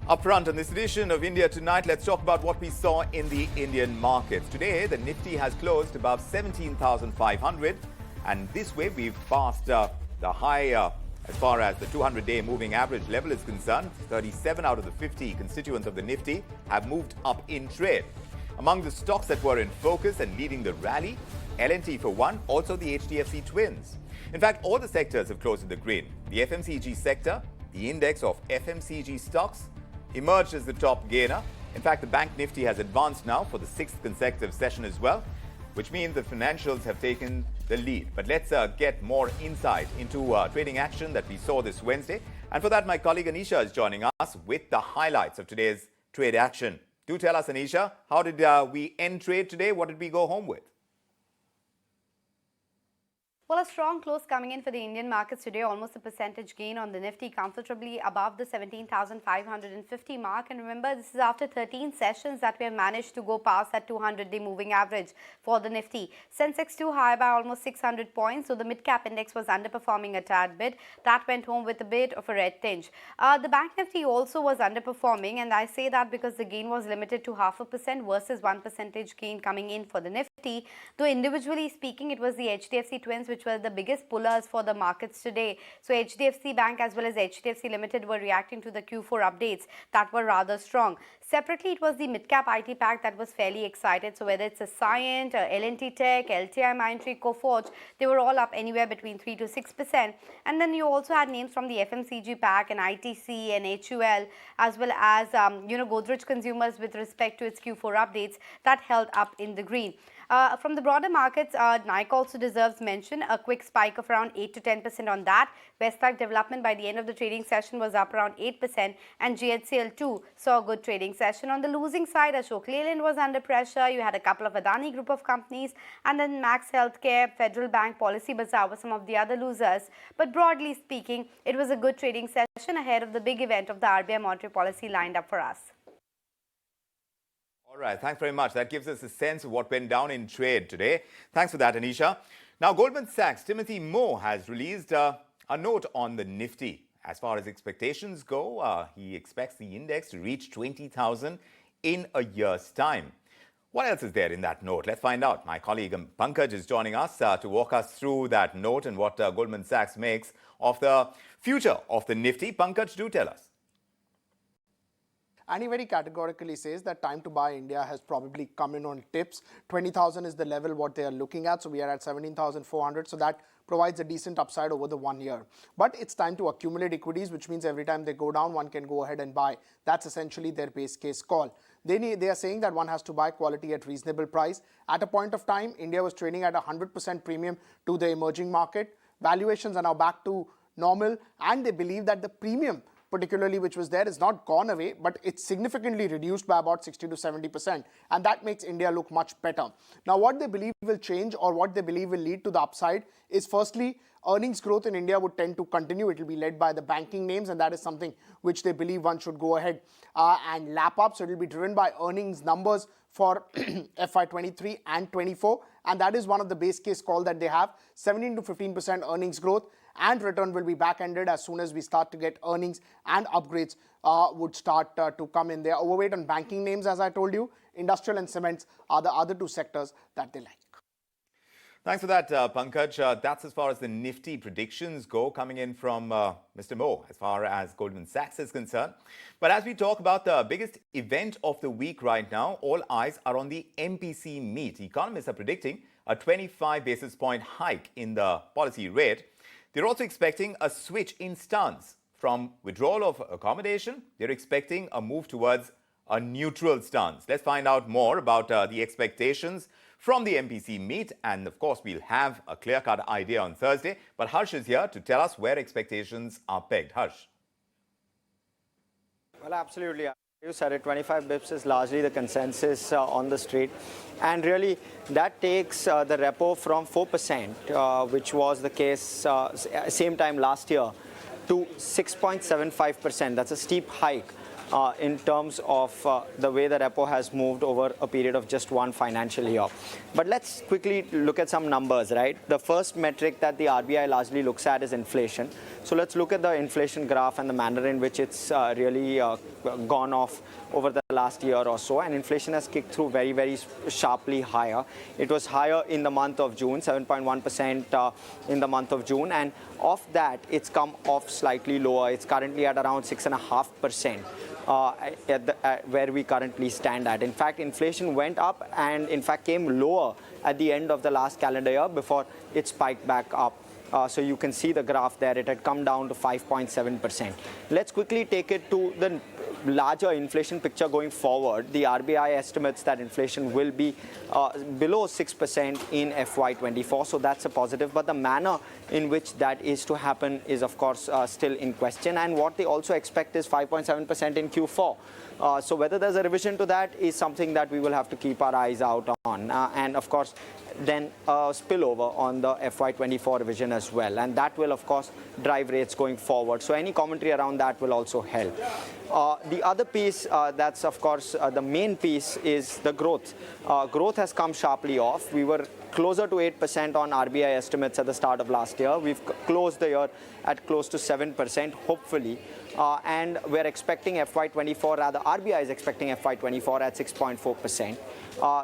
Up front on this edition of India Tonight, let's talk about what we saw in the Indian markets. Today, the Nifty has closed above 17,500, and this way we've passed the high as far as the 200-day moving average level is concerned. 37 out of the 50 constituents of the Nifty have moved up in trade. Among the stocks that were in focus and leading the rally, L&T for one, also the HDFC twins. In fact, all the sectors have closed in the green. The FMCG sector, the index of FMCG stocks, emerged as the top gainer. In fact, the Bank Nifty has advanced now for the sixth consecutive session as well, which means the financials have taken the lead. But let's get more insight into trading action that we saw this Wednesday. And for that, my colleague Anisha is joining us with the highlights of today's trade action. Do tell us, Anisha, how did we end trade today? What did we go home with? Well, a strong close coming in for the Indian markets today, almost a percentage gain on the Nifty, comfortably above the 17,550 mark. And remember, this is after 13 sessions that we have managed to go past that 200-day moving average for the Nifty. Sensex too high by almost 600 points, so the mid-cap index was underperforming a tad bit. That went home with a bit of a red tinge. The Bank Nifty also was underperforming, and I say that because the gain was limited to 0.5% versus 1% gain coming in for the Nifty. Though individually speaking, it was the HDFC twins which were the biggest pullers for the markets today. So HDFC Bank as well as HDFC Limited were reacting to the Q4 updates that were rather strong. Separately, it was the mid-cap IT pack that was fairly excited. So whether it's a Cyient, L&T Tech, LTI Mindtree, Coforge, they were all up anywhere between 3 to 6%. And then you also had names from the FMCG pack and ITC and HUL as well as Godrej Consumers with respect to its Q4 updates that held up in the green. From the broader markets, Nike also deserves mention, a quick spike of around 8 to 10% on that. Westpac Development by the end of the trading session was up around 8%, and GHCL too saw a good trading session. On the losing side, Ashok Leyland was under pressure. You had a couple of Adani group of companies, and then Max Healthcare, Federal Bank, Policy Bazaar were some of the other losers. But broadly speaking, it was a good trading session ahead of the big event of the RBI monetary policy lined up for us. All right, thanks very much. That gives us a sense of what went down in trade today. Thanks for that, Anisha. Now, Goldman Sachs' Timothy Moore has released a note on the Nifty. As far as expectations go, he expects the index to reach 20,000 in a year's time. What else is there in that note? Let's find out. My colleague Pankaj is joining us to walk us through that note and what Goldman Sachs makes of the future of the Nifty. Pankaj, do tell us. And he very categorically says that time to buy India has probably come in on tips. 20,000 is the level what they are looking at. So we are at 17,400. So that provides a decent upside over the 1 year. But it's time to accumulate equities, which means every time they go down, one can go ahead and buy. That's essentially their base case call. They are saying that one has to buy quality at reasonable price. At a point of time, India was trading at 100% premium to the emerging market. Valuations are now back to normal, and they believe that the premium particularly which was there is not gone away, but it's significantly reduced by about 60 to 70%, and that makes India look much better. Now, what they believe will change or what they believe will lead to the upside is firstly, earnings growth in India would tend to continue. It will be led by the banking names, and that is something which they believe one should go ahead and lap up. So it will be driven by earnings numbers for FY23 and 24, and that is one of the base case call that they have. 17 to 15% earnings growth, and return will be back-ended as soon as we start to get earnings and upgrades would start to come in. They are overweight on banking names, as I told you. Industrial and cements are the other two sectors that they like. Thanks for that, Pankaj. That's as far as the Nifty predictions go, coming in from Mr. Moore, as far as Goldman Sachs is concerned. But as we talk about the biggest event of the week right now, all eyes are on the MPC meet. Economists are predicting a 25 basis point hike in the policy rate. They're also expecting a switch in stance from withdrawal of accommodation. They're expecting a move towards a neutral stance. Let's find out more about the expectations from the MPC meet. And of course, we'll have a clear-cut idea on Thursday. But Harsh is here to tell us where expectations are pegged. Harsh. Well, absolutely. You said it, 25 bips is largely the consensus on the street. And really, that takes the repo from 4%, which was the case same time last year, to 6.75%. That's a steep hike. in terms of the way the repo has moved over a period of just one financial year. But let's quickly look at some numbers, right? The first metric that the RBI largely looks at is inflation. So let's look at the inflation graph and the manner in which it's really gone off over the last year or so. And inflation has kicked through very, very sharply higher. It was higher in the month of June, 7.1% in the month of June. And of that, it's come off slightly lower. It's currently at around 6.5%. Where we currently stand at. In fact, inflation went up and in fact came lower at the end of the last calendar year before it spiked back up. So you can see the graph there. It had come down to 5.7%. Let's quickly take it to the larger inflation picture going forward. The RBI estimates that inflation will be below 6% in FY24. So that's a positive. But the manner in which that is to happen is, of course, still in question. And what they also expect is 5.7% in Q4. So whether there's a revision to that is something that we will have to keep our eyes out on. And of course, then spillover on the FY24 revision as well. And that will, of course, drive rates going forward. So any commentary around that will also help. The other piece that's, of course, the main piece is the growth. Growth has come sharply off. We were closer to 8% on RBI estimates at the start of last year. We've closed the year at close to 7%, hopefully. And we're expecting FY24, rather RBI is expecting FY24 at 6.4%.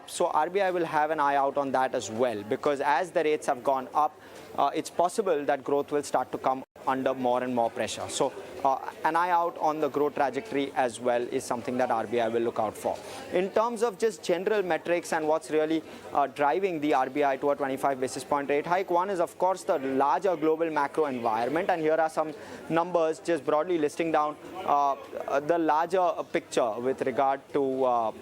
So RBI will have an eye out on that as well, because as the rates have gone up, it's possible that growth will start to come under more and more pressure. So an eye out on the growth trajectory as well is something that RBI will look out for. In terms of just general metrics and what's really driving the RBI to a 25 basis point rate hike, one is, of course, the larger global macro environment. And here are some numbers just broadly listing down the larger picture with regard to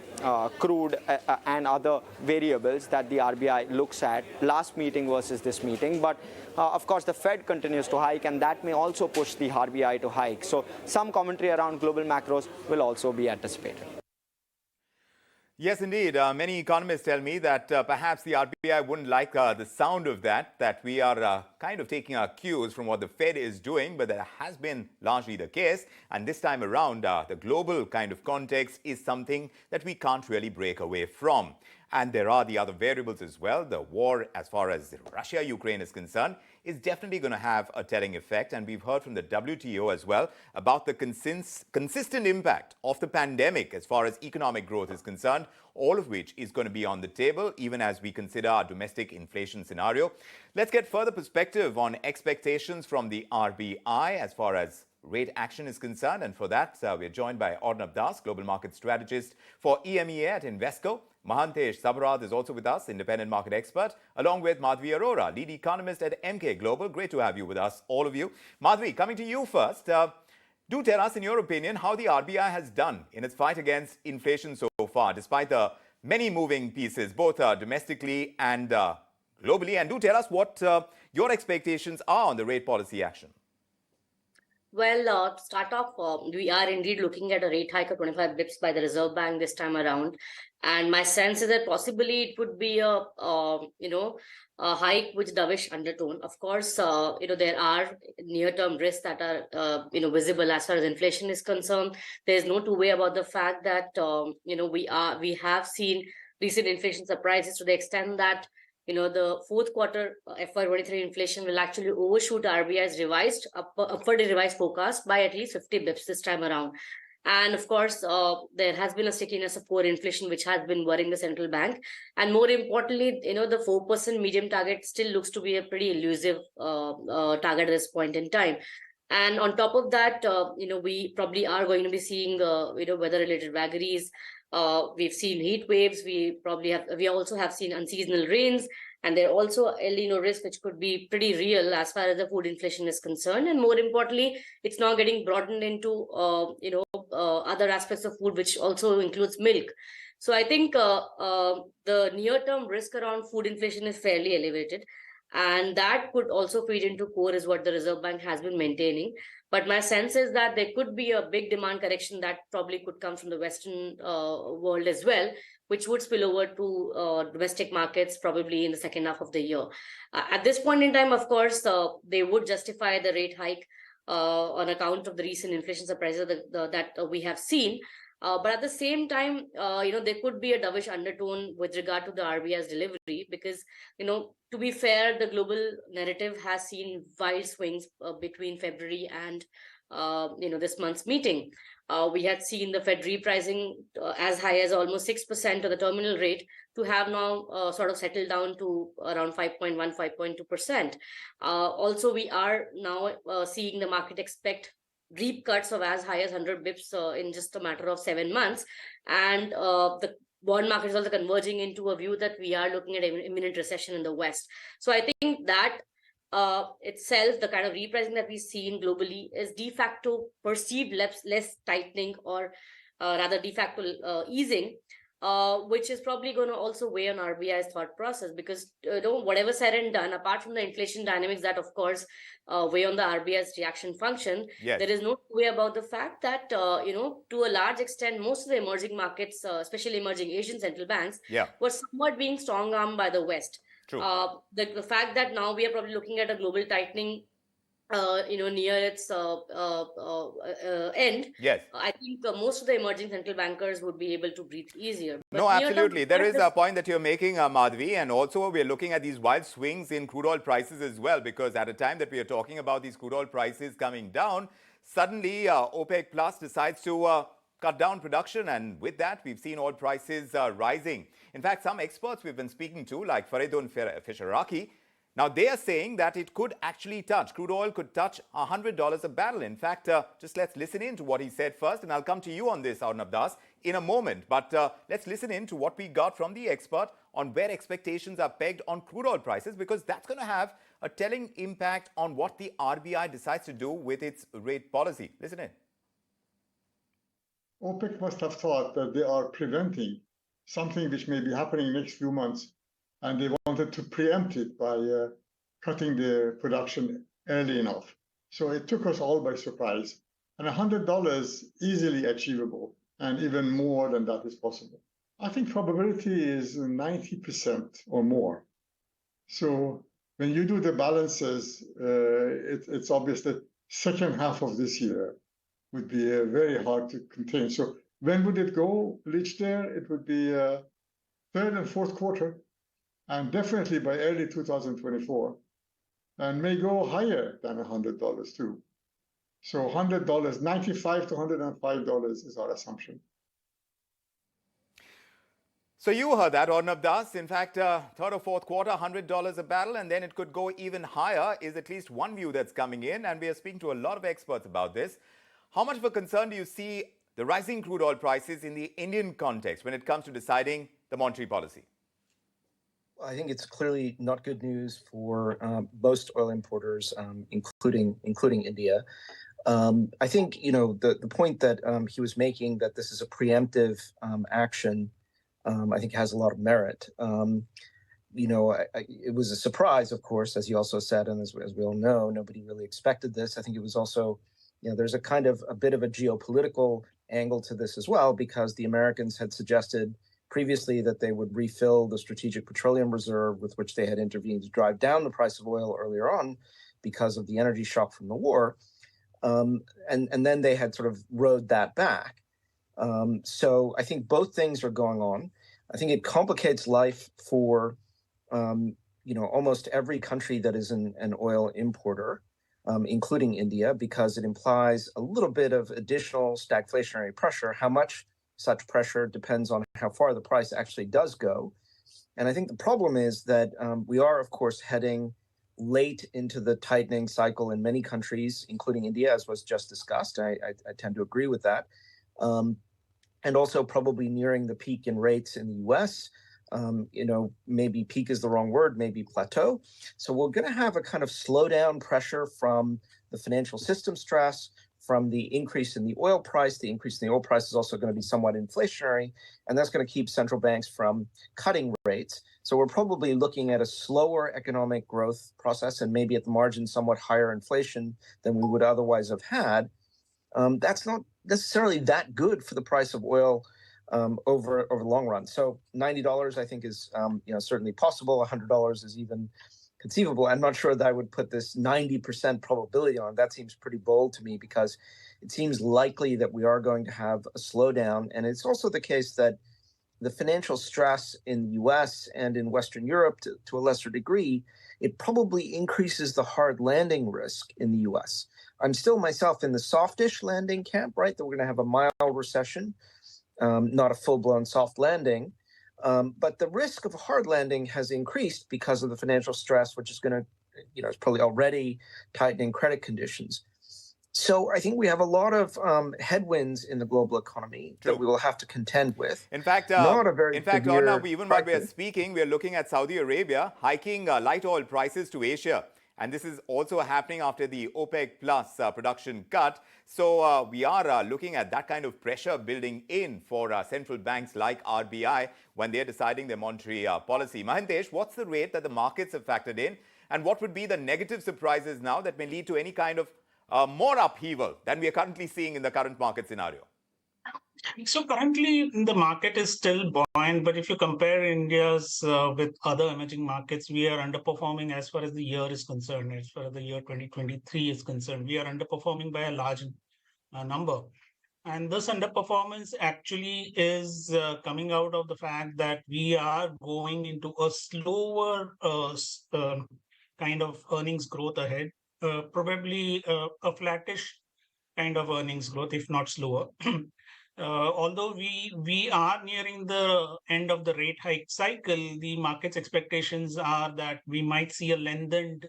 crude and other variables that the RBI looks at last meeting versus this meeting. But of course, the Fed continues to hike, and that may also push the RBI to hike. So some commentary around global macros will also be anticipated. Yes, indeed. Many economists tell me that perhaps the RBI wouldn't like the sound of that we are kind of taking our cues from what the Fed is doing, but that has been largely the case. And this time around, the global kind of context is something that we can't really break away from. And there are the other variables as well. The war, as far as Russia-Ukraine is concerned, is definitely going to have a telling effect. And we've heard from the WTO as well about the consistent impact of the pandemic as far as economic growth is concerned, all of which is going to be on the table, even as we consider our domestic inflation scenario. Let's get further perspective on expectations from the RBI as far as rate action is concerned. And for that, we're joined by Arnab, Global Market Strategist for EMEA at Invesco. Mahantesh Sabarad is also with us, independent market expert, along with Madhavi Arora, lead economist at Emkay Global. Great to have you with us, all of you. Madhavi, coming to you first. Do tell us, in your opinion, how the RBI has done in its fight against inflation so far, despite the many moving pieces, both domestically and globally. And do tell us what your expectations are on the rate policy action. Well, to start off, we are indeed looking at a rate hike of 25 bips by the Reserve Bank this time around. And my sense is that possibly it would be a hike with dovish undertone. Of course, there are near-term risks that are, visible as far as inflation is concerned. There's no two way about the fact that, we have seen recent inflation surprises to the extent that the fourth quarter FY23 inflation will actually overshoot RBI's upwardly revised forecast by at least 50 bips this time around. And of course, there has been a stickiness of core inflation, which has been worrying the central bank. And more importantly, the 4% medium target still looks to be a pretty elusive target at this point in time. And on top of that, we probably are going to be seeing, weather-related vagaries. We've seen heat waves. We also have seen unseasonal rains, and there are also El Nino risk, which could be pretty real as far as the food inflation is concerned. And more importantly, it's now getting broadened into other aspects of food, which also includes milk. So I think the near-term risk around food inflation is fairly elevated. And that could also feed into core, is what the Reserve Bank has been maintaining. But my sense is that there could be a big demand correction that probably could come from the Western world as well, which would spill over to domestic markets probably in the second half of the year. At this point in time, of course, they would justify the rate hike on account of the recent inflation surprises that we have seen. But at the same time, there could be a dovish undertone with regard to the RBI's delivery because, to be fair, the global narrative has seen wild swings between February and, this month's meeting. We had seen the Fed repricing as high as almost 6% of the terminal rate to have now sort of settled down to around 5.1, 5.2%. Also, we are now seeing the market expect deep cuts of as high as 100 bips in just a matter of 7 months. And the bond market is also converging into a view that we are looking at imminent recession in the West. So I think that itself, the kind of repricing that we've seen globally is de facto perceived less tightening or rather de facto easing, which is probably going to also weigh on RBI's thought process because whatever said and done, apart from the inflation dynamics that of course weigh on the RBI's reaction function, Yes. there is no way about the fact that to a large extent most of the emerging markets, especially emerging Asian central banks, were somewhat being strong-armed by the West. True. The fact that now we are probably looking at a global tightening near its end, Yes. I think most of the emerging central bankers would be able to breathe easier. But No, absolutely. There is a point that you're making, Madhavi, and also we're looking at these wild swings in crude oil prices as well, because at a time that we are talking about these crude oil prices coming down, suddenly OPEC Plus decides to cut down production, and with that, we've seen oil prices rising. In fact, some experts we've been speaking to, like Faridun Fisharaki, now they are saying that it could actually touch, crude oil could touch $100 a barrel. In fact, just let's listen in to what he said first, and I'll come to you on this, Arnab Das, in a moment. But let's listen in to what we got from the expert on where expectations are pegged on crude oil prices, because that's going to have a telling impact on what the RBI decides to do with its rate policy. Listen in. OPEC must have thought that they are preventing something which may be happening next few months, and they wanted to preempt it by cutting their production early enough. So it took us all by surprise. And $100 easily achievable, and even more than that is possible. I think probability is 90% or more. So when you do the balances, it's obvious that second half of this year would be very hard to contain. So when would it go reach there? It would be third and fourth quarter, and definitely by early 2024, and may go higher than $100 too. So $100, $95 to $105 is our assumption. So you heard that, Arnab Das. In fact, third or fourth quarter, $100 a barrel, and then it could go even higher is at least one view that's coming in, and we are speaking to a lot of experts about this. How much of a concern do you see the rising crude oil prices in the Indian context when it comes to deciding the monetary policy? I think it's clearly not good news for most oil importers, including India. I think the point that he was making, that this is a preemptive action, I think has a lot of merit. It was a surprise, of course, as he also said, and as we all know, nobody really expected this. I think it was also, there's a bit of a geopolitical angle to this as well, because the Americans had suggested previously that they would refill the strategic petroleum reserve with which they had intervened to drive down the price of oil earlier on because of the energy shock from the war. And then they had sort of rode that back. So I think both things are going on. I think it complicates life for, almost every country that is an oil importer, including India, because it implies a little bit of additional stagflationary pressure. How much such pressure depends on how far the price actually does go. And I think the problem is that we are, of course, heading late into the tightening cycle in many countries, including India, as was just discussed. I tend to agree with that. And also probably nearing the peak in rates in the US. Maybe peak is the wrong word, maybe plateau. So we're going to have a kind of slowdown pressure from the financial system stress, from the increase in the oil price. The increase in the oil price is also going to be somewhat inflationary, and that's going to keep central banks from cutting rates. So we're probably looking at a slower economic growth process and maybe at the margin somewhat higher inflation than we would otherwise have had. That's not necessarily that good for the price of oil over the long run. So $90, I think, is certainly possible. $100 is even conceivable. I'm not sure that I would put this 90% probability on. That seems pretty bold to me because it seems likely that we are going to have a slowdown. And it's also the case that the financial stress in the US and in Western Europe to a lesser degree, it probably increases the hard landing risk in the US. I'm still myself in the softish landing camp, right? That we're going to have a mild recession, not a full-blown soft landing. But the risk of a hard landing has increased because of the financial stress, which is going to, it's probably already tightening credit conditions. So I think we have a lot of headwinds in the global economy that we will have to contend with. In fact, Arnab, even while we are speaking, we are looking at Saudi Arabia hiking light oil prices to Asia. And this is also happening after the OPEC plus production cut. So we are looking at that kind of pressure building in for central banks like RBI when they're deciding their monetary policy. Mahantesh, what's the rate that the markets have factored in? And what would be the negative surprises now that may lead to any kind of more upheaval than we are currently seeing in the current market scenario? So currently the market is still buoyant, but if you compare India's with other emerging markets, we are underperforming as far as the year is concerned. As far as the year 2023 is concerned, we are underperforming by a large number. And this underperformance actually is coming out of the fact that we are going into a slower kind of earnings growth ahead, probably a flattish kind of earnings growth, if not slower. Although we are nearing the end of the rate hike cycle, the market's expectations are that we might see a lengthened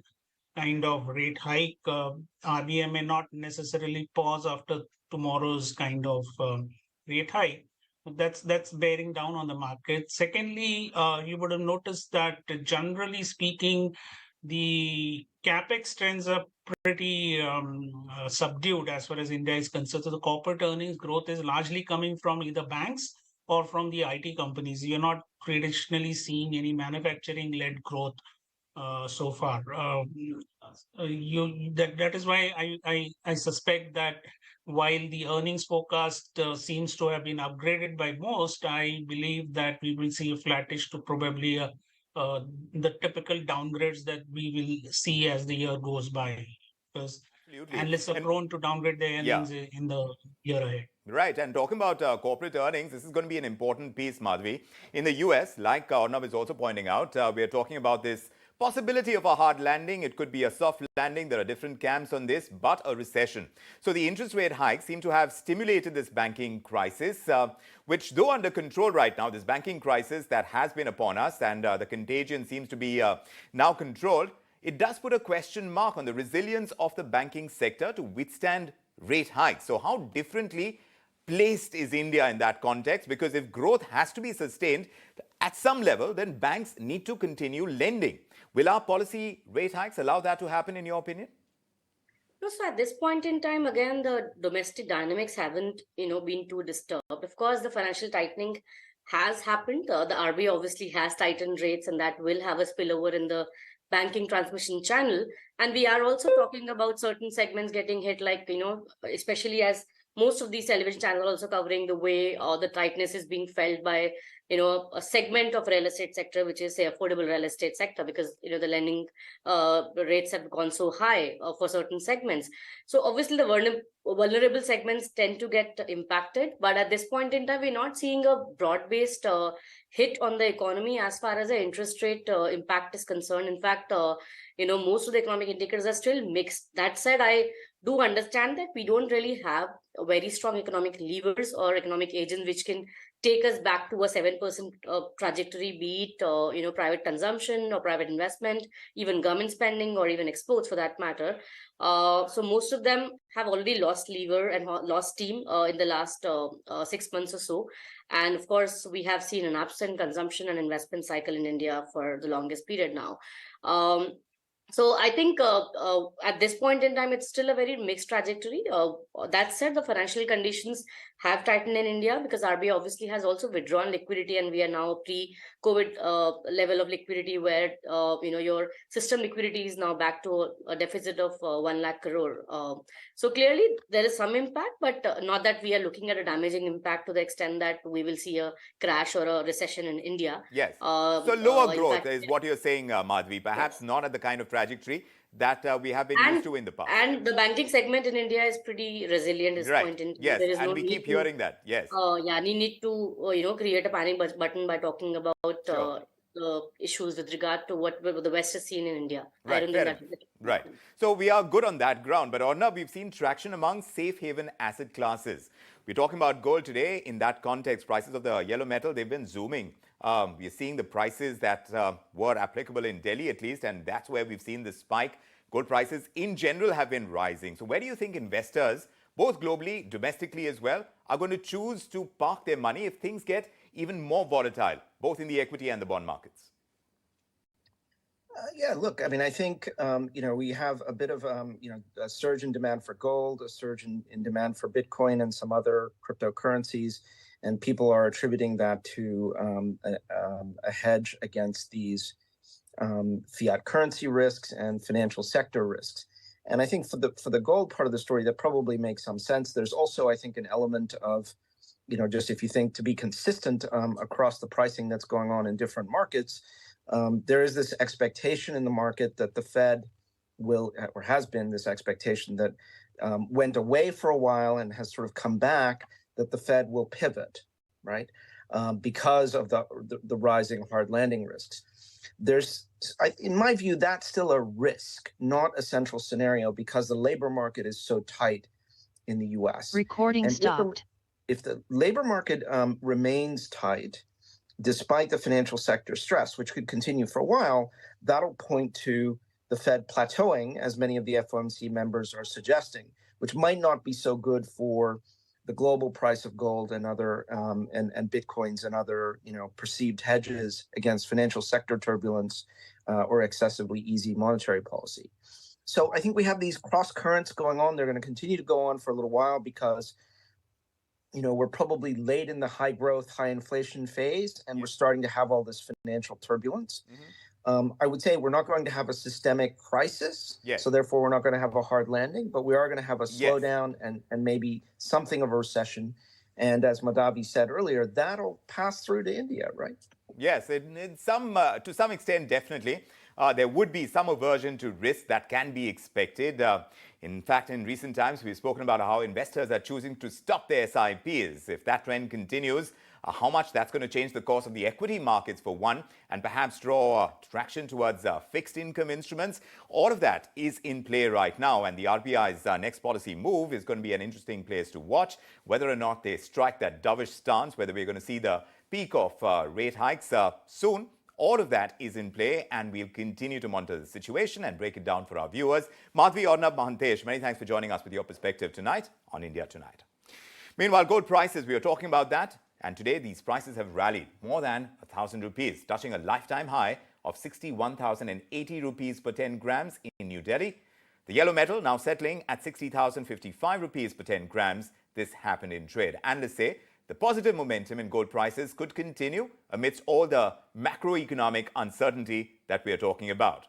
kind of rate hike. RBI may not necessarily pause after tomorrow's kind of rate hike. That's bearing down on the market. Secondly, you would have noticed that generally speaking, the capex trends are pretty subdued as far as India is concerned. So the corporate earnings growth is largely coming from either banks or from the IT companies. You're not traditionally seeing any manufacturing-led growth so far. That is why I suspect that while the earnings forecast seems to have been upgraded by most, I believe that we will see a flattish to probably the typical downgrades that we will see as the year goes by, because analysts are prone to downgrade their earnings in the year ahead. Right, and talking about corporate earnings, this is going to be an important piece, Madhavi. In the US, like Arnab is also pointing out, we are talking about this possibility of a hard landing. It could be a soft landing. There are different camps on this, but a recession. So the interest rate hikes seem to have stimulated this banking crisis, which though under control right now, this banking crisis that has been upon us and the contagion seems to be now controlled, it does put a question mark on the resilience of the banking sector to withstand rate hikes. So how differently placed is India in that context? Because if growth has to be sustained at some level, then banks need to continue lending. Will our policy rate hikes allow that to happen, in your opinion? No, so at this point in time, again, the domestic dynamics haven't, been too disturbed. Of course, the financial tightening has happened. The RBI obviously has tightened rates, and that will have a spillover in the banking transmission channel. And we are also talking about certain segments getting hit, like, especially as most of these television channels are also covering the way the tightness is being felt by, a segment of real estate sector, which is, say, affordable real estate sector, because, the lending rates have gone so high for certain segments. So obviously the vulnerable segments tend to get impacted. But at this point in time, we're not seeing a broad-based hit on the economy as far as the interest rate impact is concerned. In fact, most of the economic indicators are still mixed. That said, I do understand that we don't really have very strong economic levers or economic agents which can take us back to a 7% trajectory, be it private consumption or private investment, even government spending, or even exports for that matter. So most of them have already lost lever and lost steam in the last 6 months or so. And of course, we have seen an absent consumption and investment cycle in India for the longest period now. So I think at this point in time, it's still a very mixed trajectory. That said, the financial conditions have tightened in India because RBI obviously has also withdrawn liquidity, and we are now pre-COVID level of liquidity where your system liquidity is now back to a deficit of 1 lakh crore. So clearly there is some impact, but not that we are looking at a damaging impact to the extent that we will see a crash or a recession in India. Yes. So lower In growth fact, is what you're saying, Madhavi. Perhaps not at the kind of trajectory that we have been used to in the past. And the banking segment in India is pretty resilient at this point in time. Yes, There is and no we need keep to, hearing that. Yes. need to create a panic button by talking about Sure. the issues with regard to what the West has seen in India. I Right, don't fair think enough. that Right. So we are good on that ground. But Arnab, we've seen traction among safe haven asset classes. We're talking about gold today. In that context, prices of the yellow metal, they've been zooming. We're seeing the prices that were applicable in Delhi at least, and that's where we've seen the spike. Gold prices in general have been rising. So where do you think investors, both globally, domestically as well, are going to choose to park their money if things get even more volatile, both in the equity and the bond markets? Yeah, look, I mean, I think, we have a bit of, a surge in demand for gold, a surge in demand for Bitcoin and some other cryptocurrencies. And people are attributing that to a hedge against these fiat currency risks and financial sector risks. And I think for the gold part of the story, that probably makes some sense. There's also, I think, an element of, just if you think to be consistent across the pricing that's going on in different markets, there is this expectation in the market that the Fed will, or has been this expectation that went away for a while and has sort of come back, that the Fed will pivot, right? Because of the rising hard landing risks. In my view, that's still a risk, not a central scenario, because the labor market is so tight in the US. Recording stopped. If the labor market remains tight, despite the financial sector stress, which could continue for a while, that'll point to the Fed plateauing, as many of the FOMC members are suggesting, which might not be so good for the global price of gold and other and Bitcoins and other perceived hedges against financial sector turbulence or excessively easy monetary policy. So I think we have these cross currents going on. They're going to continue to go on for a little while because we're probably late in the high growth, high inflation phase, and we're starting to have all this financial turbulence. I would say we're not going to have a systemic crisis, so therefore we're not going to have a hard landing, but we are going to have a slowdown and maybe something of a recession. And as Madhavi said earlier, that'll pass through to India, right? Yes, to some extent, definitely. There would be some aversion to risk that can be expected. In fact, in recent times, we've spoken about how investors are choosing to stop their SIPs. If that trend continues, how much that's going to change the course of the equity markets for one, and perhaps draw traction towards fixed income instruments. All of that is in play right now, and the RBI's next policy move is going to be an interesting place to watch, whether or not they strike that dovish stance, whether we're going to see the peak of rate hikes soon. All of that is in play, and we'll continue to monitor the situation and break it down for our viewers. Madhavi, Arnab, Mahantesh, many thanks for joining us with your perspective tonight on India Tonight. Meanwhile, gold prices, we were talking about that. And today, these prices have rallied more than 1,000 rupees, touching a lifetime high of 61,080 rupees per 10 grams in New Delhi. The yellow metal now settling at 60,055 rupees per 10 grams. This happened in trade. Analysts say the positive momentum in gold prices could continue amidst all the macroeconomic uncertainty that we are talking about.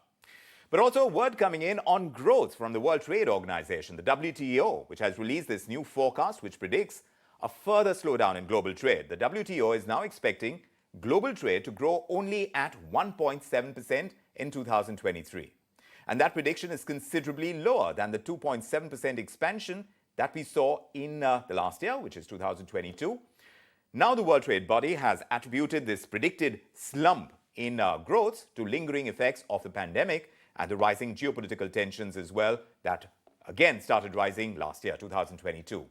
But also a word coming in on growth from the World Trade Organization, the WTO, which has released this new forecast which predicts a further slowdown in global trade. The WTO is now expecting global trade to grow only at 1.7% in 2023. And that prediction is considerably lower than the 2.7% expansion that we saw in the last year, which is 2022. Now the World Trade Body has attributed this predicted slump in growth to lingering effects of the pandemic and the rising geopolitical tensions as well that again started rising last year, 2022.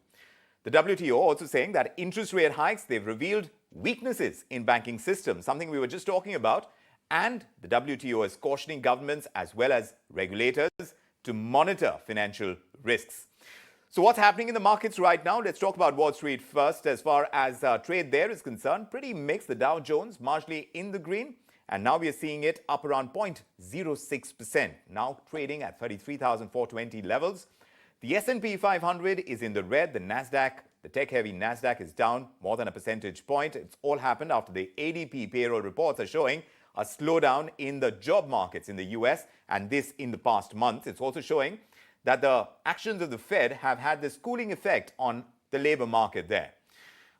The WTO also saying that interest rate hikes, they've revealed weaknesses in banking systems, something we were just talking about. And the WTO is cautioning governments as well as regulators to monitor financial risks. So what's happening in the markets right now? Let's talk about Wall Street first. As far as trade there is concerned, pretty mixed. The Dow Jones marginally in the green And now we are seeing it up around 0.06%, now trading at 33,420 levels. The S&P 500 is in the red. The Nasdaq, the tech-heavy Nasdaq, is down more than a percentage point. It's all happened after the ADP payroll reports are showing a slowdown in the job markets in the US, and this in the past month. It's also showing that the actions of the Fed have had this cooling effect on the labor market there.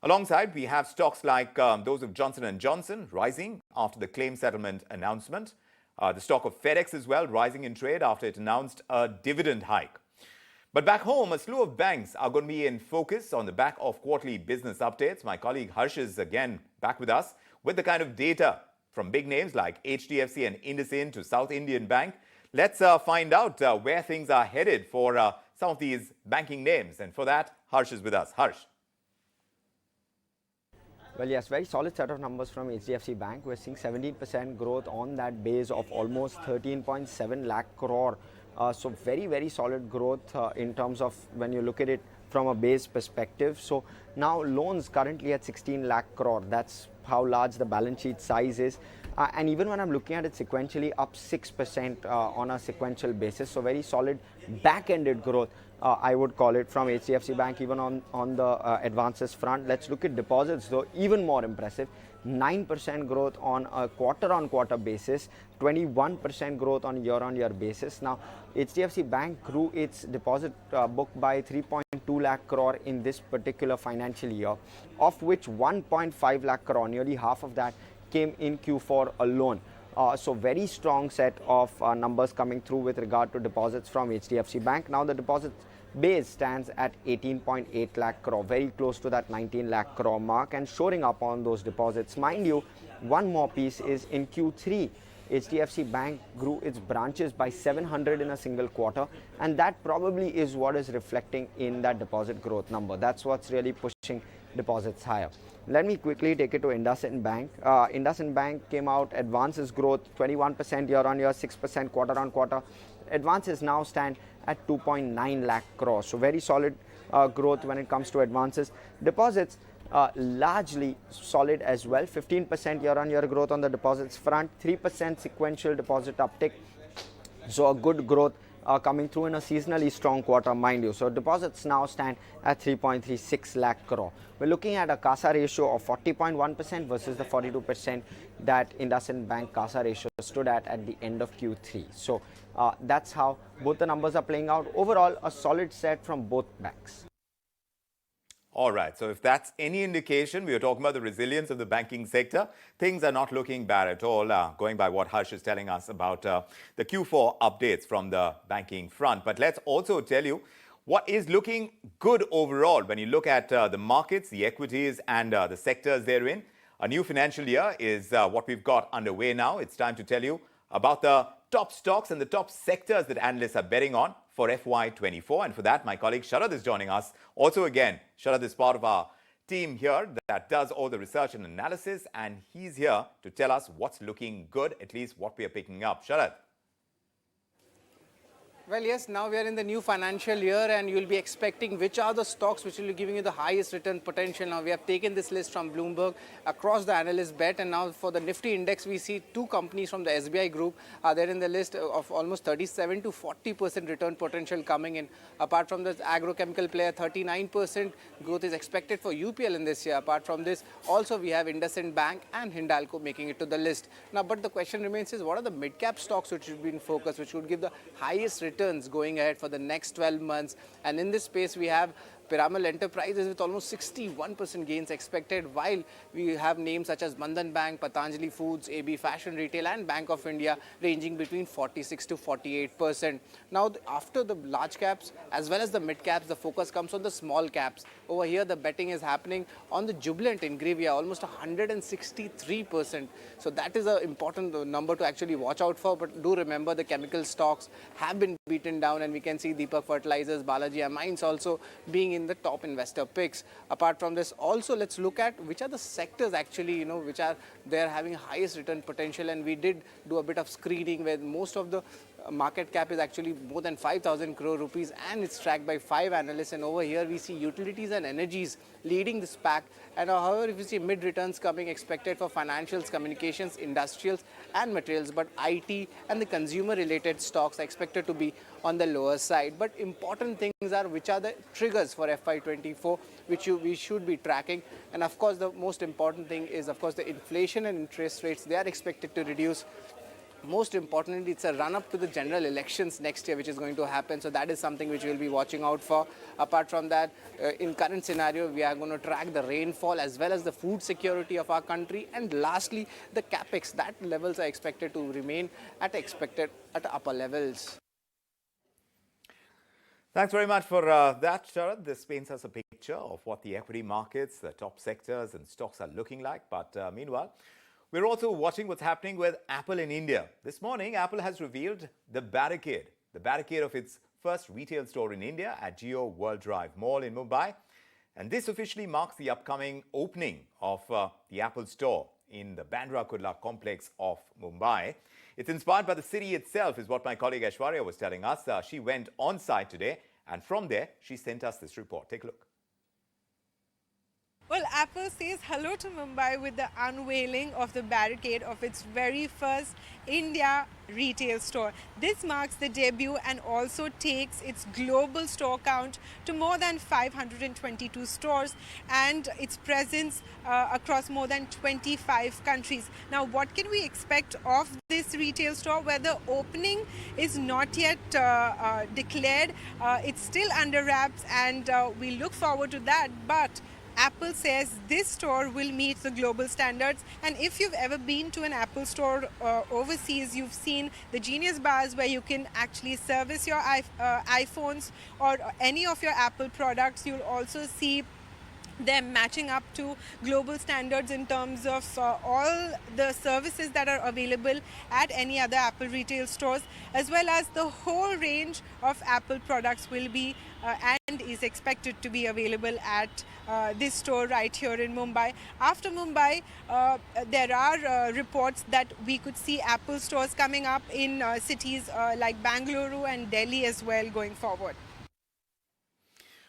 Alongside, we have stocks like those of Johnson & Johnson rising after the claim settlement announcement. The stock of FedEx as well rising in trade after it announced a dividend hike. But back home, a slew of banks are going to be in focus on the back of quarterly business updates. My colleague Harsh is again back with us with the kind of data from big names like HDFC and IndusInd to South Indian Bank. Let's find out where things are headed for some of these banking names. And for that, Harsh is with us. Harsh. Well, yes, very solid set of numbers from HDFC Bank. We're seeing 17% growth on that base of almost 13.7 lakh crore. So very, very solid growth in terms of when you look at it from a base perspective. So now loans currently at 16 lakh crore. That's how large the balance sheet size is. And even when I'm looking at it sequentially, up 6% on a sequential basis. So very solid back-ended growth, I would call it, from HDFC Bank, even on the advances front. Let's look at deposits, though, even more impressive. 9% growth on a quarter-on-quarter basis, 21% growth on year-on-year basis. Now, HDFC Bank grew its deposit book by 3.2 lakh crore in this particular financial year, of which 1.5 lakh crore, nearly half of that, came in Q4 alone. So very strong set of numbers coming through with regard to deposits from HDFC Bank. Now the deposit base stands at 18.8 lakh crore, very close to that 19 lakh crore mark, and shoring up on those deposits. Mind you, one more piece is in Q3, HDFC Bank grew its branches by 700 in a single quarter, and that probably is what is reflecting in that deposit growth number. That's what's really pushing deposits higher. Let me quickly take it to IndusInd Bank. IndusInd Bank came out, advances growth 21% year-on-year, 6% quarter-on-quarter. Advances now stand at 2.9 lakh crore. So very solid growth when it comes to advances. Deposits largely solid as well. 15% year-on-year growth on the deposits front, 3% sequential deposit uptick. So a good growth coming through in a seasonally strong quarter, mind you. So deposits now stand at 3.36 lakh crore. We're looking at a CASA ratio of 40.1% versus the 42% that IndusInd Bank CASA ratio stood at the end of Q3. So that's how both the numbers are playing out. Overall, a solid set from both banks. All right, so if that's any indication, we are talking about the resilience of the banking sector. Things are not looking bad at all, going by what Harsh is telling us about the Q4 updates from the banking front. But let's also tell you what is looking good overall when you look at the markets, the equities, and the sectors they're in. A new financial year is what we've got underway now. It's time to tell you about the top stocks and the top sectors that analysts are betting on for FY24. And for that, my colleague Sharad is joining us. Also, again, Sharad is part of our team here that does all the research and analysis, and he's here to tell us what's looking good, at least what we are picking up. Sharad. Well, yes, now we are in the new financial year and you'll be expecting which are the stocks which will be giving you the highest return potential. Now, we have taken this list from Bloomberg across the analyst bet, and now for the Nifty index, we see two companies from the SBI group. They're in the list of almost 37 to 40% return potential coming in. Apart from this agrochemical player, 39% growth is expected for UPL in this year. Apart from this, also we have IndusInd Bank and Hindalco making it to the list. Now, but the question remains is what are the mid-cap stocks which should be in focus, which would give the highest returns going ahead for the next 12 months. And in this space, we have Piramal Enterprises with almost 61% gains expected, while we have names such as Bandhan Bank, Patanjali Foods, AB Fashion Retail and Bank of India ranging between 46 to 48%. Now, after the large caps as well as the mid caps, the focus comes on the small caps. Over here, the betting is happening on the Jubilant Ingrevia, almost 163%. So that is an important number to actually watch out for. But do remember the chemical stocks have been beaten down, and we can see Deepak Fertilizers, Balaji Amines also being in the top investor picks. Apart from this, also let's look at which are the sectors actually, which are they're having highest return potential, and we did do a bit of screening where most of the market cap is actually more than 5,000 crore rupees, and it's tracked by 5 analysts. And over here we see utilities and energies leading this pack. And however, if you see mid returns coming expected for financials, communications, industrials and materials, but IT and the consumer related stocks are expected to be on the lower side. But important things are which are the triggers for FY24 which we should be tracking. And of course the most important thing is of course the inflation and interest rates. They are expected to reduce. Most importantly, it's a run-up to the general elections next year, which is going to happen. So that is something which we'll be watching out for. Apart from that, in current scenario, we are going to track the rainfall as well as the food security of our country. And lastly, the capex. That levels are expected to remain at upper levels. Thanks very much for that, Sharad. This paints us a picture of what the equity markets, the top sectors and stocks are looking like. But meanwhile, we're also watching what's happening with Apple in India. This morning, Apple has revealed the barricade of its first retail store in India at Jio World Drive Mall in Mumbai. And this officially marks the upcoming opening of the Apple store in the Bandra Kurla complex of Mumbai. It's inspired by the city itself, is what my colleague Aishwarya was telling us. She went on site today, and from there, she sent us this report. Take a look. Well, Apple says hello to Mumbai with the unveiling of the barricade of its very first India retail store. This marks the debut and also takes its global store count to more than 522 stores and its presence across more than 25 countries. Now, what can we expect of this retail store? Where the opening is not yet declared, it's still under wraps, and we look forward to that. But Apple says this store will meet the global standards, and if you've ever been to an Apple store overseas, you've seen the Genius bars where you can actually service your iPhones or any of your Apple products. You'll also see them matching up to global standards in terms of all the services that are available at any other Apple retail stores, as well as the whole range of Apple products will be and is expected to be available at this store right here in Mumbai. After Mumbai, there are reports that we could see Apple stores coming up in cities like Bangalore and Delhi as well going forward.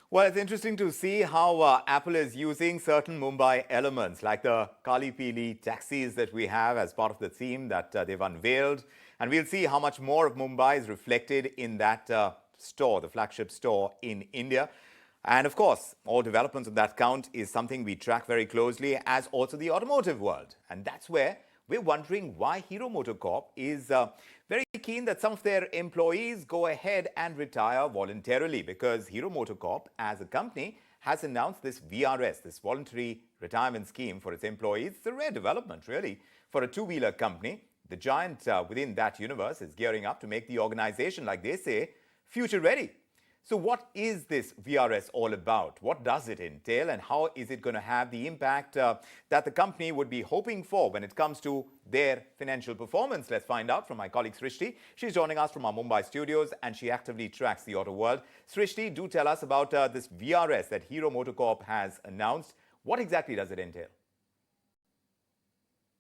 Well, it's interesting to see how Apple is using certain Mumbai elements like the Kali Pili taxis that we have as part of the theme that they've unveiled. And we'll see how much more of Mumbai is reflected in that store, the flagship store in India. And of course, all developments on that count is something we track very closely, as also the automotive world. And that's where we're wondering why Hero Motocorp is very keen that some of their employees go ahead and retire voluntarily, because Hero Motocorp as a company has announced this VRS, this voluntary retirement scheme for its employees. It's a rare development, really, for a two-wheeler company. The giant within that universe is gearing up to make the organization, like they say, future ready. So what is this VRS all about? What does it entail, and how is it going to have the impact that the company would be hoping for when it comes to their financial performance? Let's find out from my colleague Srishti. She's joining us from our Mumbai studios, and she actively tracks the auto world. Srishti, do tell us about this VRS that Hero Motocorp has announced. What exactly does it entail?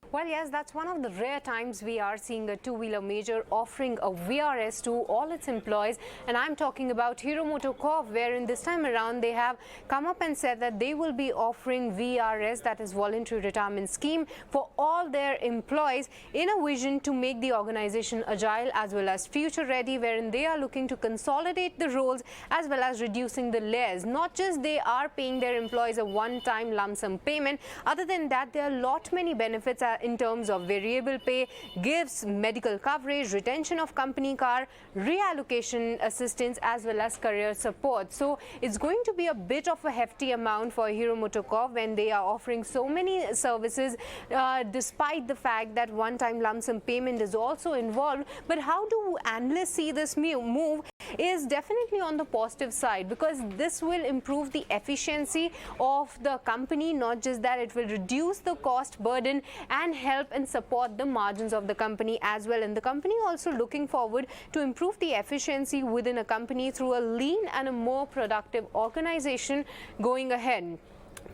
Well, yes, that's one of the rare times we are seeing a two-wheeler major offering a VRS to all its employees. And I'm talking about Hero Motocorp, wherein this time around they have come up and said that they will be offering VRS, that is voluntary retirement scheme, for all their employees in a vision to make the organization agile as well as future ready, wherein they are looking to consolidate the roles as well as reducing the layers. Not just they are paying their employees a one-time lump sum payment. Other than that, there are a lot many benefits in terms of variable pay, gifts, medical coverage, retention of company car, reallocation assistance, as well as career support. So it's going to be a bit of a hefty amount for Hero Motocorp when they are offering so many services, despite the fact that one-time lump sum payment is also involved. But how do analysts see this move? Is definitely on the positive side, because this will improve the efficiency of the company. Not just that, it will reduce the cost burden and help and support the margins of the company as well. And the company also looking forward to improve the efficiency within a company through a lean and a more productive organization going ahead.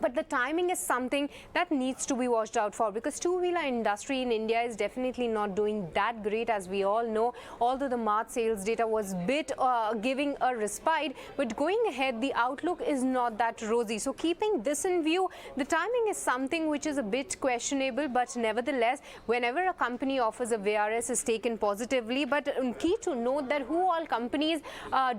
But the timing is something that needs to be watched out for, because two-wheeler industry in India is definitely not doing that great, as we all know, although the March sales data was bit giving a respite, but going ahead the outlook is not that rosy. So keeping this in view, the timing is something which is a bit questionable, but nevertheless whenever a company offers a VRS is taken positively. But key to note that who all companies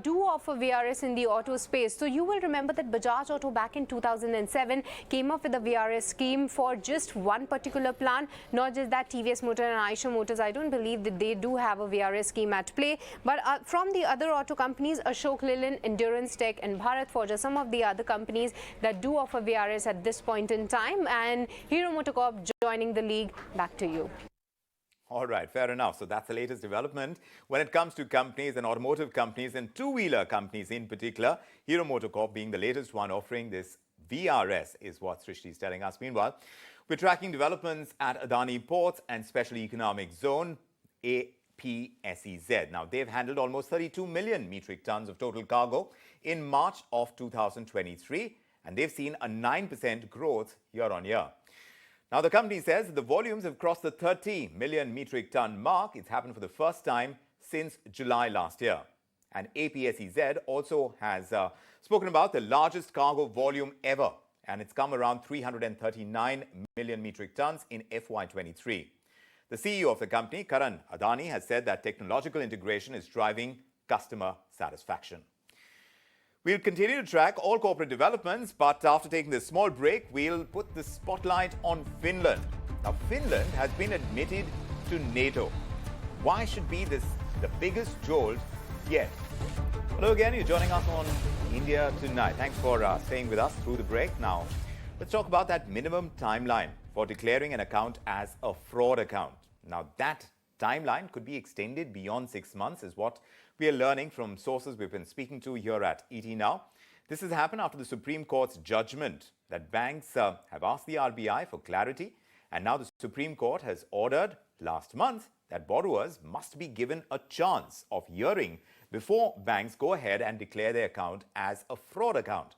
do offer VRS in the auto space. So you will remember that Bajaj Auto back in 2007 came up with a VRS scheme for just one particular plant. Not just that, TVS Motor and Eicher Motors, I don't believe that they do have a VRS scheme at play. But from the other auto companies, Ashok Leyland, Endurance Tech and Bharat Forge are some of the other companies that do offer VRS at this point in time. And Hero Motocorp joining the league. Back to you. All right, fair enough. So that's the latest development when it comes to companies and automotive companies and two-wheeler companies in particular. Hero Motocorp being the latest one offering this VRS is what Srishti is telling us. Meanwhile, we're tracking developments at Adani Ports and Special Economic Zone, APSEZ. Now, they've handled almost 32 million metric tons of total cargo in March of 2023, and they've seen a 9% growth year on year. Now, the company says the volumes have crossed the 30 million metric ton mark. It's happened for the first time since July last year. And APSEZ also has spoken about the largest cargo volume ever, and it's come around 339 million metric tons in FY23. The CEO of the company, Karan Adani, has said that technological integration is driving customer satisfaction. We'll continue to track all corporate developments, but after taking this small break, we'll put the spotlight on Finland. Now, Finland has been admitted to Nato. Why should be this the biggest jolt yet? Hello again, you're joining us on India Tonight. Thanks for staying with us through the break. Now, let's talk about that minimum timeline for declaring an account as a fraud account. Now, that timeline could be extended beyond 6 months is what we are learning from sources we've been speaking to here at ET Now. This has happened after the Supreme Court's judgment that banks have asked the RBI for clarity, and now the Supreme Court has ordered last month that borrowers must be given a chance of hearing before banks go ahead and declare their account as a fraud account.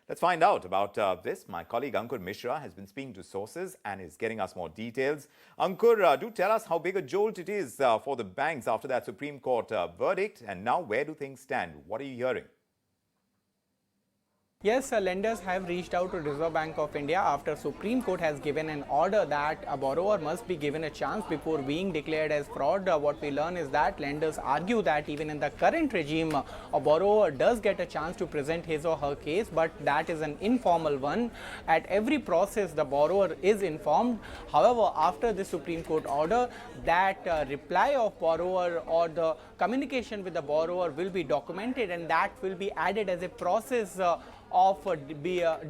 Let's find out about this. My colleague Ankur Mishra has been speaking to sources and is getting us more details. Ankur, do tell us how big a jolt it is for the banks after that Supreme Court verdict, and now where do things stand? What are you hearing? Yes, lenders have reached out to Reserve Bank of India after Supreme Court has given an order that a borrower must be given a chance before being declared as fraud. What we learn is that lenders argue that even in the current regime, a borrower does get a chance to present his or her case, but that is an informal one. At every process, the borrower is informed. However, after the Supreme Court order, that reply of borrower or the communication with the borrower will be documented, and that will be added as a process of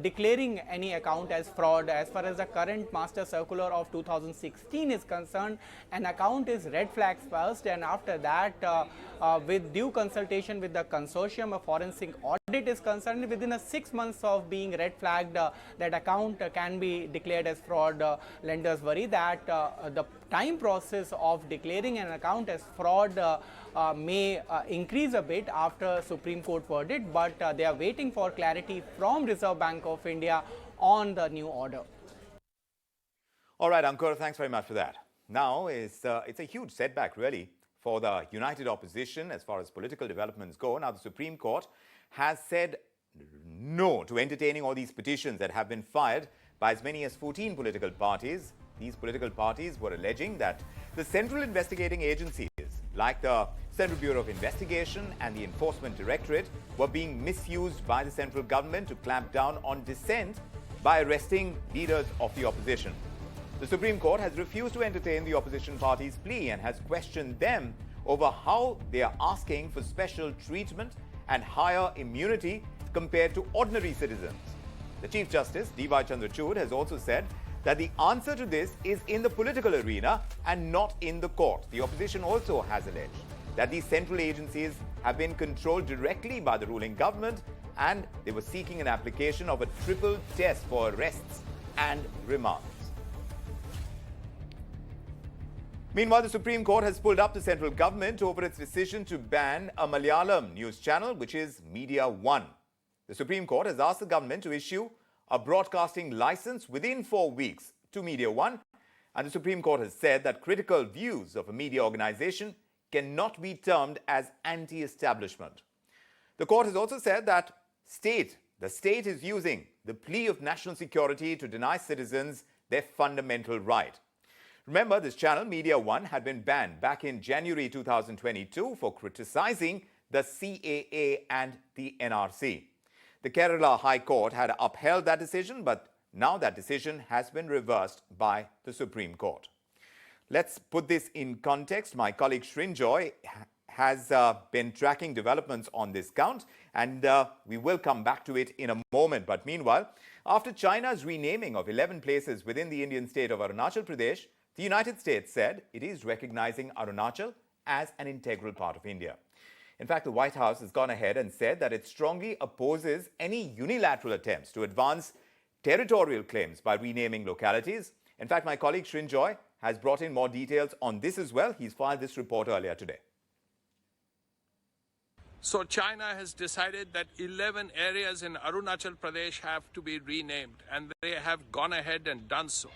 declaring any account as fraud. As far as the current Master Circular of 2016 is concerned, an account is red flags first, and after that, with due consultation with the consortium, a forensic audit is concerned. Within 6 months of being red flagged, that account can be declared as fraud. Lenders worry that the time process of declaring an account as fraud may increase a bit after Supreme Court verdict, but they are waiting for clarity from Reserve Bank of India on the new order. All right, Ankur, thanks very much for that. Now, it's a huge setback, really, for the united opposition as far as political developments go. Now, the Supreme Court has said no to entertaining all these petitions that have been filed by as many as 14 political parties. These political parties were alleging that the central investigating agencies, like the Central Bureau of Investigation and the Enforcement Directorate, were being misused by the central government to clamp down on dissent by arresting leaders of the opposition. The Supreme Court has refused to entertain the opposition party's plea and has questioned them over how they are asking for special treatment and higher immunity compared to ordinary citizens. The Chief Justice, D.Y. Chandrachud, has also said that the answer to this is in the political arena and not in the court. The opposition also has alleged that these central agencies have been controlled directly by the ruling government, and they were seeking an application of a triple test for arrests and remands. Meanwhile, the Supreme Court has pulled up the central government over its decision to ban a Malayalam news channel, which is Media One. The Supreme Court has asked the government to issue a broadcasting license within 4 weeks to Media One, and the Supreme Court has said that critical views of a media organization cannot be termed as anti-establishment. The court has also said that the state is using the plea of national security to deny citizens their fundamental right. Remember, this channel, Media One, had been banned back in January 2022 for criticizing the CAA and the NRC. The Kerala High Court had upheld that decision, but now that decision has been reversed by the Supreme Court. Let's put this in context. My colleague Srinjoy has been tracking developments on this count, and we will come back to it in a moment. But meanwhile, after China's renaming of 11 places within the Indian state of Arunachal Pradesh, the United States said it is recognizing Arunachal as an integral part of India. In fact, the White House has gone ahead and said that it strongly opposes any unilateral attempts to advance territorial claims by renaming localities. In fact, my colleague Srinjoy has brought in more details on this as well. He's filed this report earlier today. So China has decided that 11 areas in Arunachal Pradesh have to be renamed, and they have gone ahead and done so.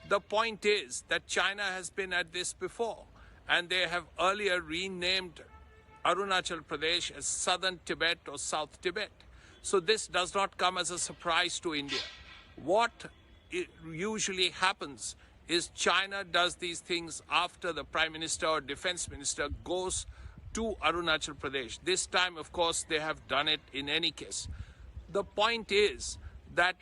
The point is that China has been at this before, and they have earlier renamed Arunachal Pradesh as Southern Tibet or South Tibet. So this does not come as a surprise to India. What usually happens is China does these things after the Prime Minister or Defense Minister goes to Arunachal Pradesh. This time, of course, they have done it in any case. The point is that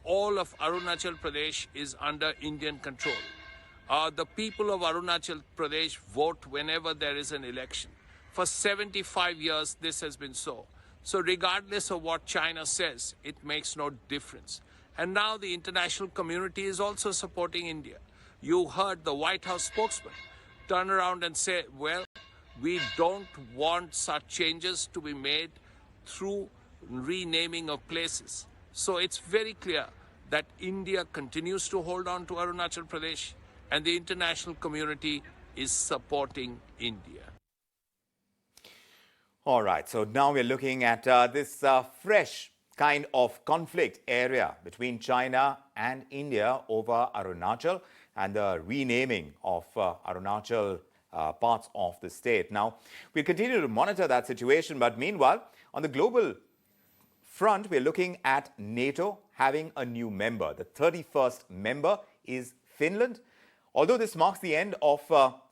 all of Arunachal Pradesh is under Indian control. The people of Arunachal Pradesh vote whenever there is an election. For 75 years, this has been so. So regardless of what China says, it makes no difference. And now the international community is also supporting India. You heard the White House spokesman turn around and say, well, we don't want such changes to be made through renaming of places. So it's very clear that India continues to hold on to Arunachal Pradesh, and the international community is supporting India. All right, so now we're looking at this fresh kind of conflict area between China and India over Arunachal and the renaming of Arunachal parts of the state. Now, we'll continue to monitor that situation, but meanwhile, on the global front, we're looking at NATO having a new member. The 31st member is Finland, although this marks the end of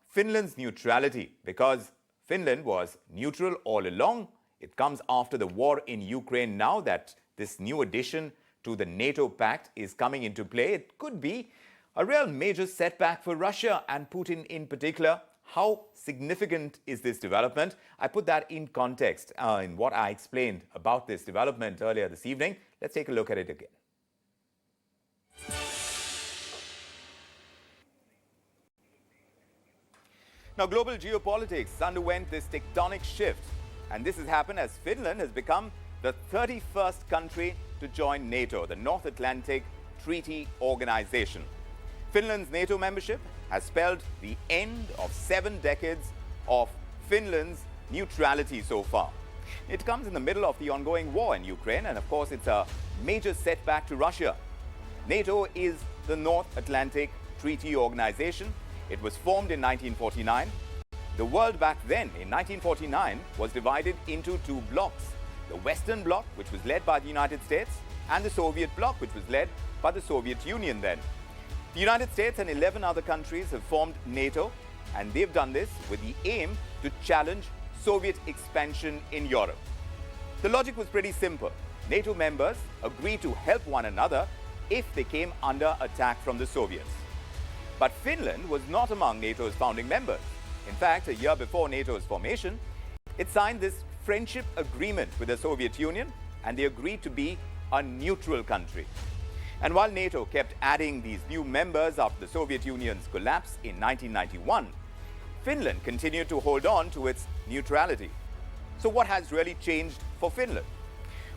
Finland's neutrality because Finland was neutral all along. It comes after the war in Ukraine now that this new addition to the NATO pact is coming into play. It could be a real major setback for Russia and Putin in particular. How significant is this development? I put that in context in what I explained about this development earlier this evening. Let's take a look at it again. Now, global geopolitics underwent this tectonic shift, and this has happened as Finland has become the 31st country to join NATO, the North Atlantic Treaty Organization. Finland's NATO membership has spelled the end of 7 decades of Finland's neutrality so far. It comes in the middle of the ongoing war in Ukraine, and of course it's a major setback to Russia. NATO is the North Atlantic Treaty Organization. It was formed in 1949. The world back then, in 1949, was divided into 2 blocks. The Western Bloc, which was led by the United States, and the Soviet Bloc, which was led by the Soviet Union then. The United States and 11 other countries have formed NATO, and they've done this with the aim to challenge Soviet expansion in Europe. The logic was pretty simple. NATO members agreed to help one another if they came under attack from the Soviets. But Finland was not among NATO's founding members. In fact, a year before NATO's formation, it signed this friendship agreement with the Soviet Union, and they agreed to be a neutral country. And while NATO kept adding these new members after the Soviet Union's collapse in 1991, Finland continued to hold on to its neutrality. So what has really changed for Finland?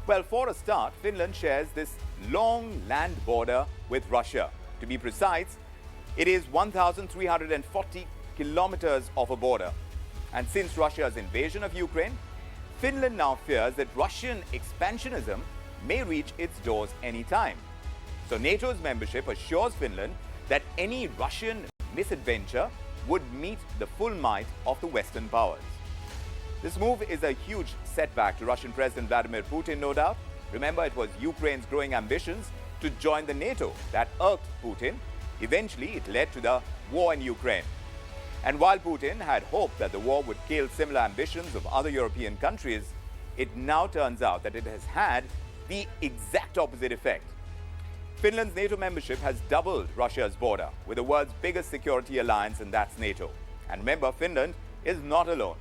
Well, for a start, Finland shares this long land border with Russia. To be precise, it is 1,340 kilometers of a border. And since Russia's invasion of Ukraine, Finland now fears that Russian expansionism may reach its doors anytime. So NATO's membership assures Finland that any Russian misadventure would meet the full might of the Western powers. This move is a huge setback to Russian President Vladimir Putin, no doubt. Remember, it was Ukraine's growing ambitions to join the NATO that irked Putin. Eventually, it led to the war in Ukraine. And while Putin had hoped that the war would kill similar ambitions of other European countries, it now turns out that it has had the exact opposite effect. Finland's NATO membership has doubled Russia's border with the world's biggest security alliance, and that's NATO. And remember, Finland is not alone.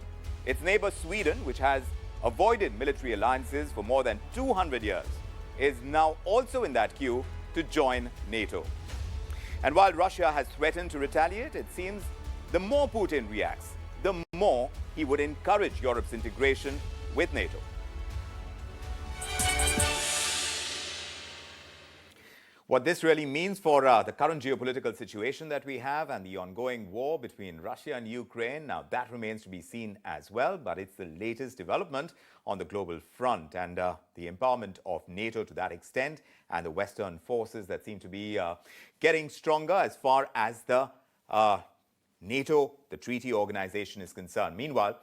Its neighbor Sweden, which has avoided military alliances for more than 200 years, is now also in that queue to join NATO. And while Russia has threatened to retaliate, it seems the more Putin reacts, the more he would encourage Europe's integration with NATO. What this really means for the current geopolitical situation that we have and the ongoing war between Russia and Ukraine, now that remains to be seen as well, but it's the latest development on the global front, and the empowerment of NATO to that extent and the Western forces that seem to be getting stronger as far as the NATO, the treaty organization, is concerned. Meanwhile,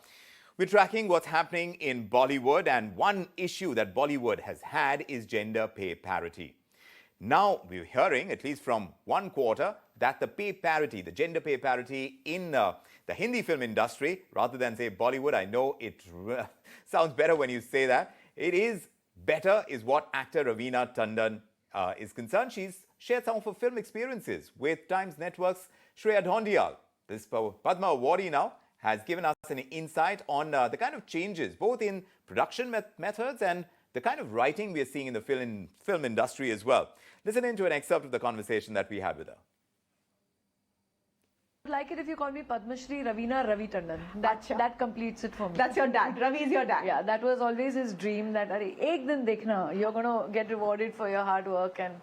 we're tracking what's happening in Bollywood, and one issue that Bollywood has had is gender pay parity. Now we're hearing, at least from one quarter, that the pay parity, the gender pay parity in the Hindi film industry, rather than say Bollywood, I know it sounds better when you say that, it is better, is what actor Raveena Tandon is concerned. She's shared some of her film experiences with Times Network's Shreya Dhondiyal. This Padma awardee now has given us an insight on the kind of changes, both in production methods and the kind of writing we are seeing in the film industry as well. Listen in to an excerpt of the conversation that we had with her. I'd like it if you call me Padma Shri Raveena Ravi Tandon. That completes it for me. That's your dad. Ravi is your dad. Yeah, that was always his dream that ek din dekhna, you're going to get rewarded for your hard work. And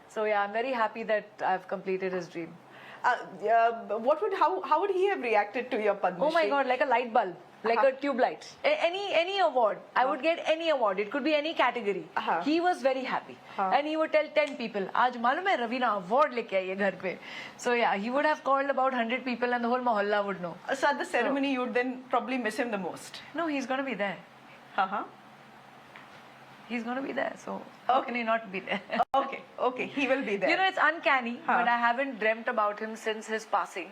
so yeah, I'm very happy that I've completed his dream. How would he have reacted to your Padma Shri? Oh my God, like a light bulb. Like a tube light. Any award. I would get any award. It could be any category. He was very happy. And he would tell 10 people, Aaj malum hai Raveena award leke aaye ghar pe. So yeah, he would have called about 100 people and the whole mohalla would know. So at the ceremony, you would then probably miss him the most. No, he's going to be there. He's going to be there. So how can he not be there? Okay, he will be there. You know, it's uncanny, but I haven't dreamt about him since his passing.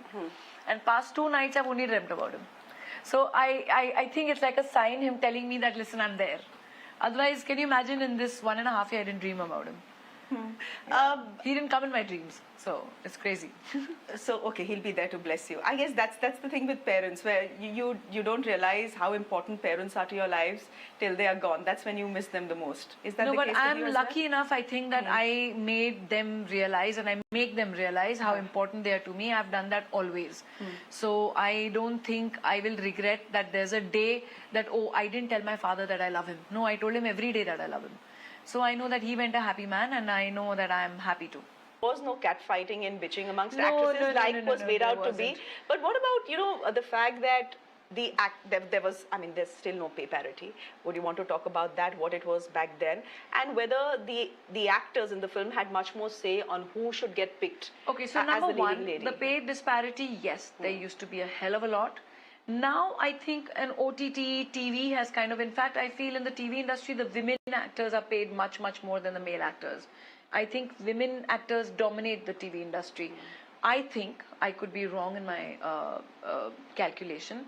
And past 2 nights, I've only dreamt about him. So I think it's like a sign, him telling me that, listen, I'm there. Otherwise, can you imagine in this 1.5 years, I didn't dream about him. He didn't come in my dreams, so it's crazy. So, okay, he'll be there to bless you. I guess that's the thing with parents, where you don't realize how important parents are to your lives till they are gone. That's when you miss them the most. Is that the case with you as well? No, but I'm lucky enough, I think, that I made them realize, and I make them realize how important they are to me. I've done that always. So I don't think I will regret that there's a day that, oh, I didn't tell my father that I love him. No, I told him every day that I love him. So I know that he went a happy man, and I know that I am happy too. There was no catfighting and bitching amongst actresses like was made out to be. But what about, the fact that there was, there's still no pay parity. Would you want to talk about that, what it was back then, and whether the actors in the film had much more say on who should get picked? Okay, so number one, the pay disparity, yes, there used to be a hell of a lot. Now, I think an OTT, TV has kind of, in fact, I feel in the TV industry, the women actors are paid much, much more than the male actors. I think women actors dominate the TV industry. I think I could be wrong in my calculation.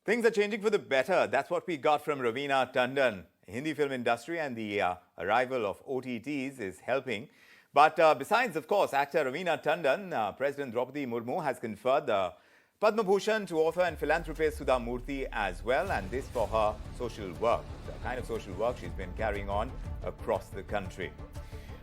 Things are changing for the better. That's what we got from Raveena Tandon. Hindi film industry and the arrival of OTTs is helping. But besides, of course, actor Raveena Tandon, President Draupadi Murmu has conferred the Padmabhushan to author and philanthropist Sudan Murthy as well, and this for her social work, the kind of social work she's been carrying on across the country.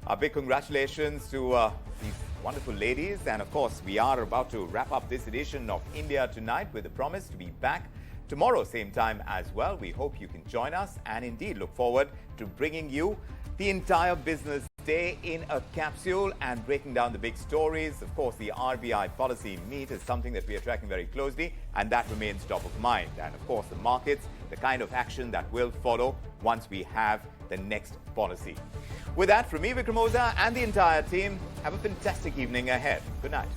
A big congratulations to these wonderful ladies, and of course we are about to wrap up this edition of India Tonight with a promise to be back tomorrow same time as well. We hope you can join us and indeed look forward to bringing you the entire business day in a capsule and breaking down the big stories. Of course, the RBI policy meet is something that we are tracking very closely, and that remains top of mind. And of course, the markets the kind of action that will follow once we have the next policy. With that, from me, Vikram and the entire team, have a fantastic evening ahead. Good night.